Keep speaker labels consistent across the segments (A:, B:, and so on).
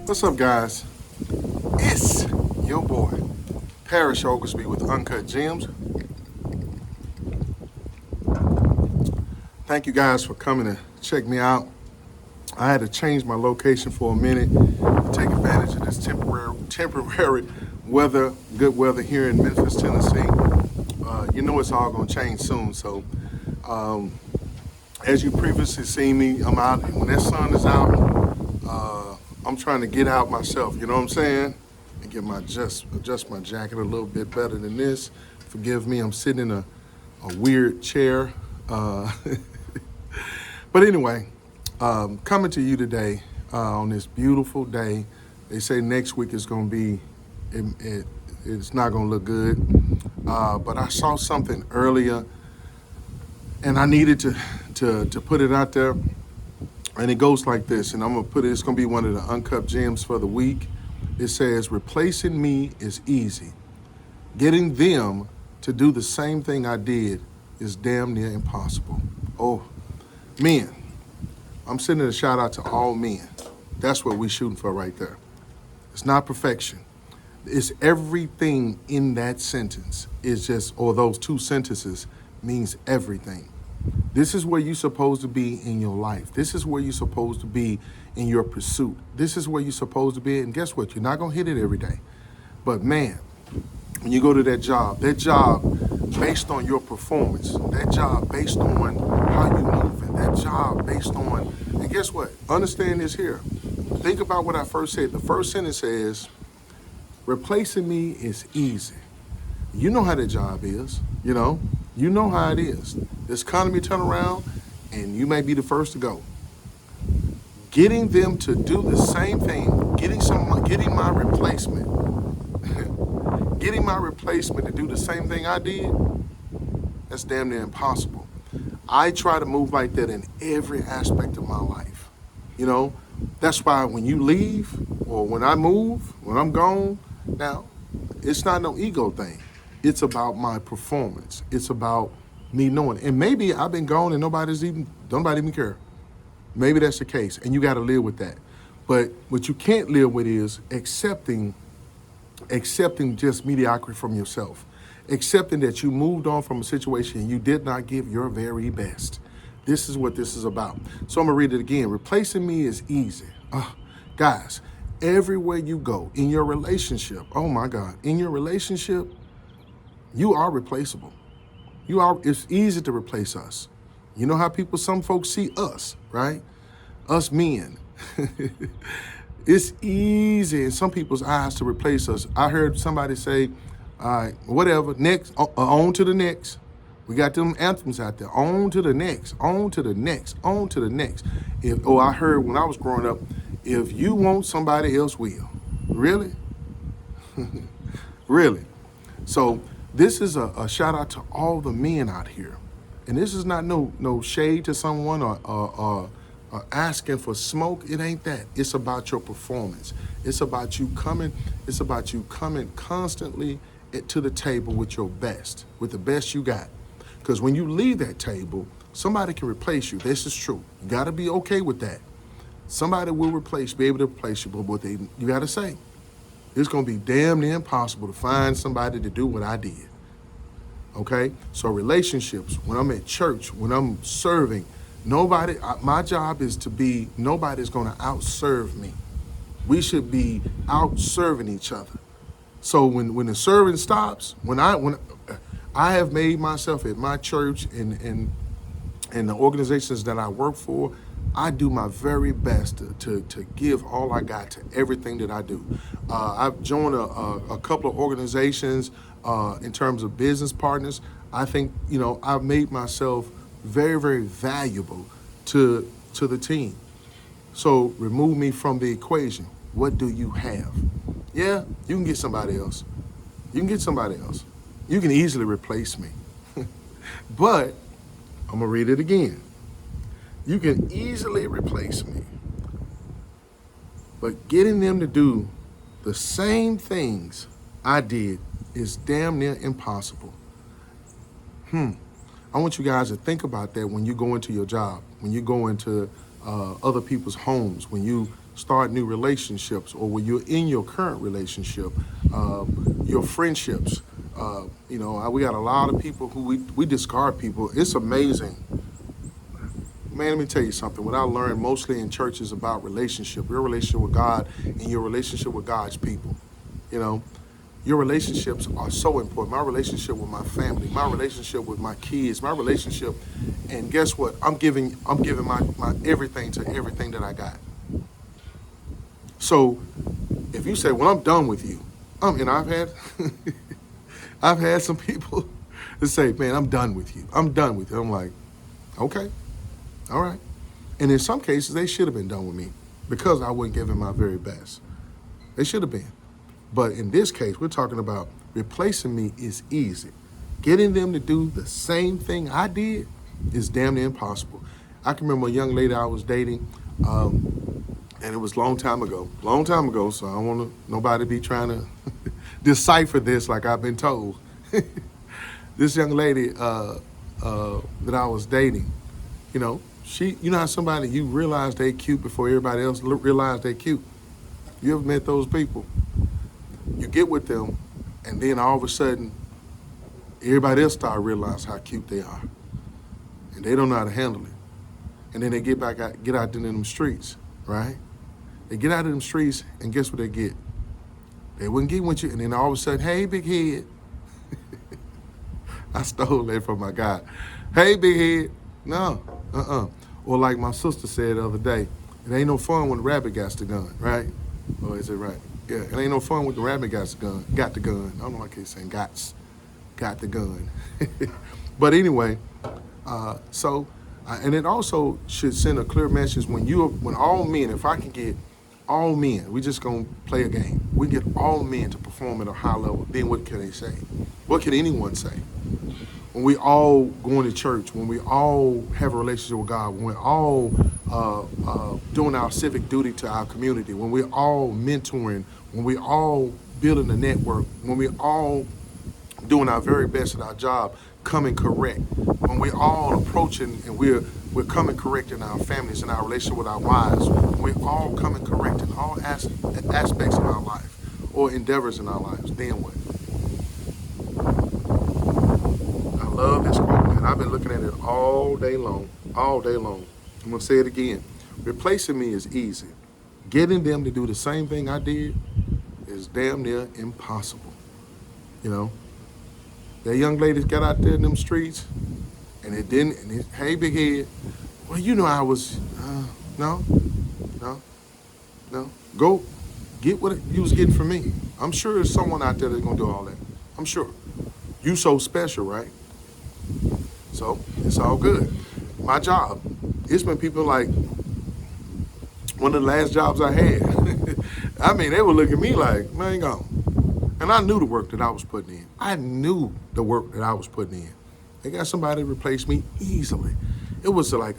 A: What's up, guys? It's your boy, Parrish Oglesby with Uncut Gems. Thank you guys for coming to check me out. I had to change my location for a minute to take advantage of this temporary weather, good weather here in Memphis, Tennessee. You know it's all gonna change soon. So, as you previously seen me, I'm out. And when that sun is out, I'm trying to get out myself. You know what I'm saying? And get my adjust my jacket a little bit better than this. Forgive me. I'm sitting in a weird chair. But anyway, coming to you today on this beautiful day. They say next week is going to be, it's not going to look good. But I saw something earlier, and I needed to put it out there. And it goes like this, and I'm going to put it, it's going to be one of the uncut gems for the week. It says, replacing me is easy. Getting them to do the same thing I did is damn near impossible. Oh, men. I'm sending a shout out to all men. That's what we're shooting for right there. It's not perfection. It's everything in that sentence. It's just, or those two sentences means everything. This is where you're supposed to be in your life. This is where you're supposed to be in your pursuit. This is where you're supposed to be. And guess what? You're not going to hit it every day. But man, when you go to that job based on your performance, that job based on how you move, and that job based on, and guess what? Understand this here. Think about what I first said. The first sentence says, replacing me is easy. You know how that job is, you know how it is. This economy turn around and you may be the first to go. Getting them to do the same thing, getting my replacement, getting my replacement to do the same thing I did, that's damn near impossible. I try to move like that in every aspect of my life. You know, that's why when you leave or when I move, when I'm gone, now, it's not no ego thing. It's about my performance. It's about me knowing. And maybe I've been gone and nobody even care. Maybe that's the case, and you got to live with that. But what you can't live with is accepting just mediocrity from yourself. Accepting that you moved on from a situation and you did not give your very best. This is what this is about. So I'm going to read it again. Replacing me is easy. Guys, everywhere you go in your relationship, oh my God, in your relationship, you are replaceable. It's easy to replace us. You know how some folks see us, right? Us men. It's easy in some people's eyes to replace us. I heard somebody say, all right, whatever, next, on to the next. We got them anthems out there. On to the next, on to the next, on to the next. I heard when I was growing up, if you want, somebody else will. Really? Really? So this is a shout out to all the men out here. And this is not no shade to someone or asking for smoke. It ain't that. It's about your performance. It's about you coming constantly to the table with your best, with the best you got. Because when you leave that table, somebody can replace you. This is true. You got to be okay with that. Somebody will be able to replace you, but what you got to say, it's going to be damn near impossible to find somebody to do what I did. Okay? So relationships, when I'm at church, when I'm serving, my job is to be, nobody's going to outserve me. We should be out serving each other. So when the serving stops, when I have made myself at my church and the organizations that I work for, I do my very best to give all I got to everything that I do. I've joined a couple of organizations in terms of business partners. I think, I've made myself very, very valuable to the team. So remove me from the equation. What do you have? Yeah, you can get somebody else. You can get somebody else. You can easily replace me. But I'm going to read it again. You can easily replace me. But getting them to do the same things I did is damn near impossible. I want you guys to think about that when you go into your job, when you go into other people's homes, when you start new relationships, or when you're in your current relationship, your friendships. We got a lot of people who we discard people. It's amazing. Man, let me tell you something. What I learned mostly in church is about relationship, your relationship with God and your relationship with God's people. You know, your relationships are so important. My relationship with my family, my relationship with my kids, my relationship, and guess what? I'm giving my everything to everything that I got. So if you say, well, I'm done with you, and I've had I've had some people that say, man, I'm done with you. I'm done with you. I'm like, okay, all right. And in some cases, they should have been done with me because I wouldn't give them my very best. They should have been. But in this case, we're talking about replacing me is easy. Getting them to do the same thing I did is damn near impossible. I can remember a young lady I was dating, and it was a long time ago, so I don't want nobody to be trying to decipher this like I've been told. This young lady that I was dating, you know how somebody, you realize they cute before everybody else realize they cute. You ever met those people? You get with them, and then all of a sudden, everybody else start realizing how cute they are, and they don't know how to handle it. And then they get out in them streets, right? They get out of them streets, and guess what they get? They wouldn't get with you, and then all of a sudden, hey, big head. I stole that from my guy. Hey, big head. No, Or like my sister said the other day, it ain't no fun when the rabbit got the gun, right? Or is it right? Yeah, it ain't no fun when the rabbit got the gun. I don't know why I keep saying got the gun. But anyway, and it also should send a clear message when all men, if I can get all men, we just gonna play a game. We get all men to perform at a high level, then what can they say? What can anyone say? When we all going to church, when we all have a relationship with God, when we're all doing our civic duty to our community, when we're all mentoring, when we all building a network, when we all doing our very best at our job, coming correct, when we're all approaching and we're coming correct in our families and our relationship with our wives, we're all coming correct in all aspects of our life or endeavors in our lives, then what? I love this quote, man. I've been looking at it all day long. I'm gonna say it again. Replacing me is easy. Getting them to do the same thing I did is damn near impossible. That young lady got out there in them streets, and it didn't. Hey, big head. Well, I was. No. Go get what you was getting from me. I'm sure there's someone out there that's gonna do all that. I'm sure. You so special, right? So it's all good. My job. It's been people like one of the last jobs I had. I mean, they would look at me like, man, go. And I knew the work that I was putting in. They got somebody to replace me easily. It was like,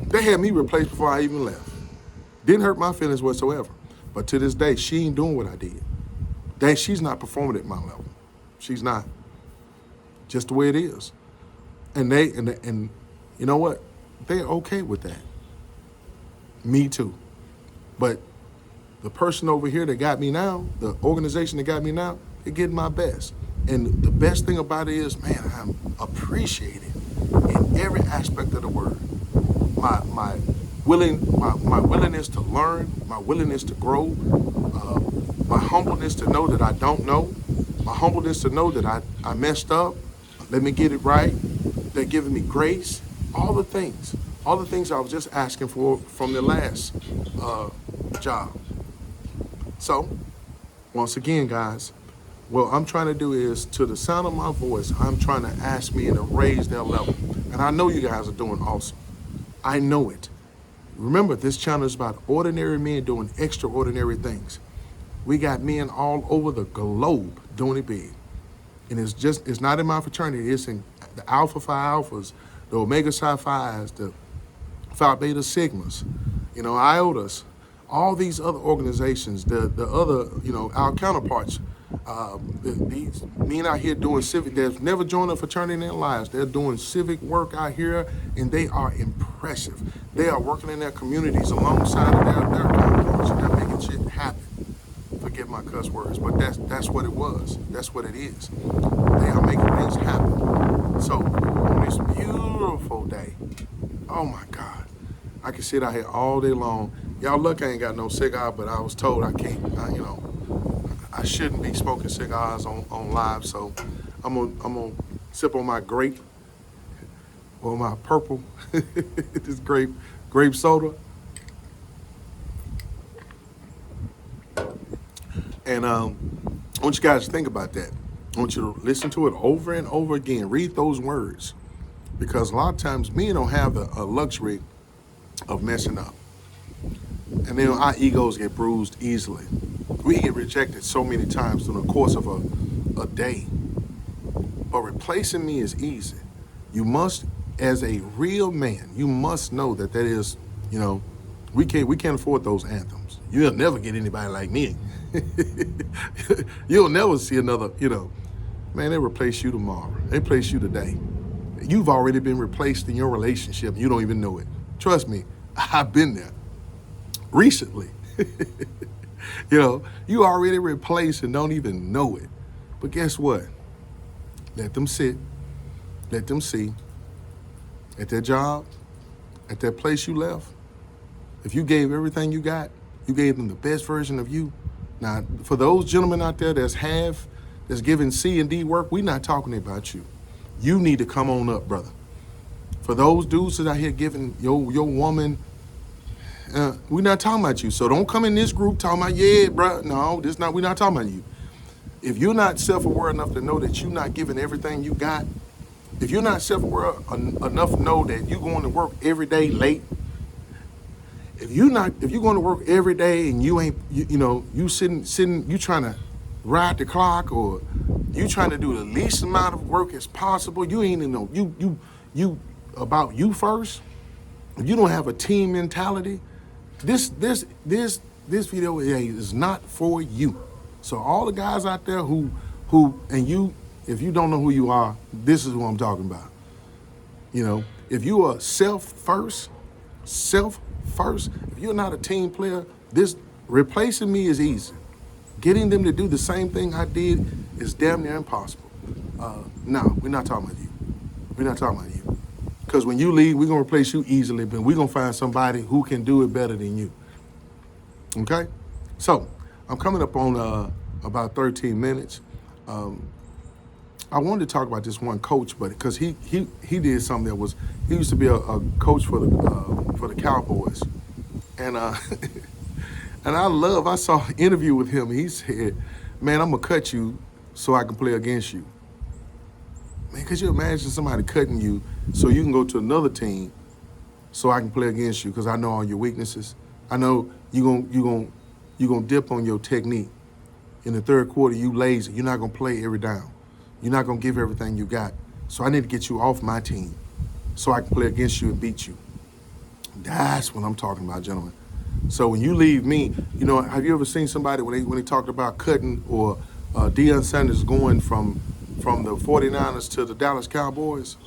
A: they had me replaced before I even left. Didn't hurt my feelings whatsoever. But to this day, she ain't doing what I did. She's not performing at my level. She's not. Just the way it is. And and you know what? They're okay with that. Me too. But the person over here that got me now, the organization that got me now, they're getting my best. And the best thing about it is, man, I'm appreciated in every aspect of the word. My willingness to learn, my willingness to grow, my humbleness to know that I don't know, my humbleness to know that I messed up. Let me get it right. They're giving me grace. All the things I was just asking for from the last job. So, once again, guys, what I'm trying to do is, to the sound of my voice, I'm trying to ask men to raise their level. And I know you guys are doing awesome. I know it. Remember, this channel is about ordinary men doing extraordinary things. We got men all over the globe doing it big. And it's not in my fraternity, it's in the Alpha Phi Alphas, the Omega Psi Phis, the Phi Beta Sigmas, Iotas, all these other organizations, the other, our counterparts These men out here doing civic, they've never joined a fraternity in their lives. They're doing civic work out here, and they are impressive. They are working in their communities alongside of their counterparts, and they're making shit happen. Forget my cuss words, but that's what it was. That's what it is. They are making things happen. So on this beautiful day, oh my God, I can sit out here all day long. Y'all look, I ain't got no cigar, but I was told I can't. I shouldn't be smoking cigars on live, so I'm gonna sip on my grape or my purple, this grape soda. And I want you guys to think about that. I want you to listen to it over and over again. Read those words, because a lot of times men don't have a luxury of messing up. And then our egos get bruised easily. We get rejected so many times through the course of a day. But replacing me is easy. You must, as a real man, you must know that is, we can't afford those anthems. You'll never get anybody like me. You'll never see another, man, they replace you tomorrow. They replace you today. You've already been replaced in your relationship. You don't even know it. Trust me, I've been there recently. You already replaced and don't even know it. But guess what? Let them sit. Let them see. At their job, at that place you left, if you gave everything you got, you gave them the best version of you. Now, for those gentlemen out there that's giving C and D work, we're not talking about you. You need to come on up, brother. For those dudes that out here giving your woman, we're not talking about you. So don't come in this group talking about, yeah, bro. No, we're not talking about you. If you're not self-aware enough to know that you're not giving everything you got, if you're not self-aware enough to know that you're going to work every day late, if you're going to work every day and you ain't, you sitting, you trying to ride the clock, or you trying to do the least amount of work as possible, you ain't even know, you about you first. If you don't have a team mentality, this video is not for you. So all the guys out there who if you don't know who you are, this is what I'm talking about. If you are self first, if you're not a team player, this replacing me is easy. Getting them to do the same thing I did is damn near impossible. No, we're not talking about you. We're not talking about you. Because when you leave, we're going to replace you easily, but we're going to find somebody who can do it better than you. Okay? So, I'm coming up on about 13 minutes. I wanted to talk about this one coach, but because he did something that was, he used to be a coach for the Cowboys. And and I saw an interview with him. He said, man, I'm going to cut you so I can play against you. Man, could you imagine somebody cutting you so you can go to another team so I can play against you because I know all your weaknesses? I know you're gonna dip on your technique. In the third quarter, you lazy. You're not going to play every down. You're not going to give everything you got. So I need to get you off my team so I can play against you and beat you. That's what I'm talking about, gentlemen. So when you leave me, have you ever seen somebody when they talked about cutting, or Deion Sanders going from the 49ers to the Dallas Cowboys?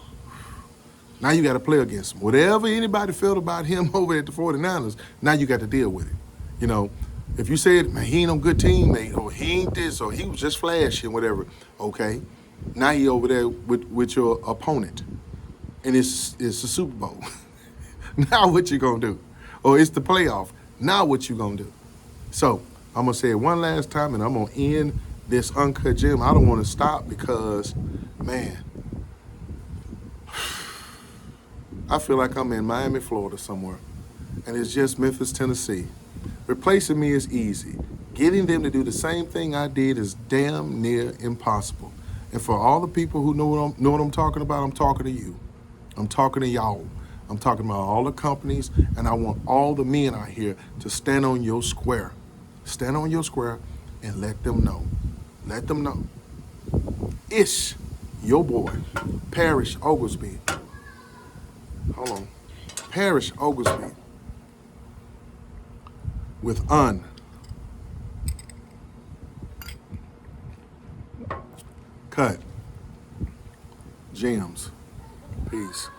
A: Now you got to play against him. Whatever anybody felt about him over at the 49ers, now you got to deal with it. If you said, man, he ain't no good teammate, or he ain't this, or he was just flashy and whatever, okay. Now he over there with your opponent, and it's a Super Bowl. Now what you gonna do? Or it's the playoff. Now what you gonna do? So I'm gonna say it one last time, and I'm gonna end this Uncut Gem. I don't want to stop because, man, I feel like I'm in Miami, Florida somewhere, and it's just Memphis, Tennessee. Replacing me is easy. Getting them to do the same thing I did is damn near impossible. And for all the people who know what I'm talking about, I'm talking to you. I'm talking to y'all. I'm talking about all the companies, and I want all the men out here to stand on your square. Stand on your square and let them know. Let them know. It's your boy, Parrish Oglesby. Hold on. Parrish Oglesby with gems. Peace.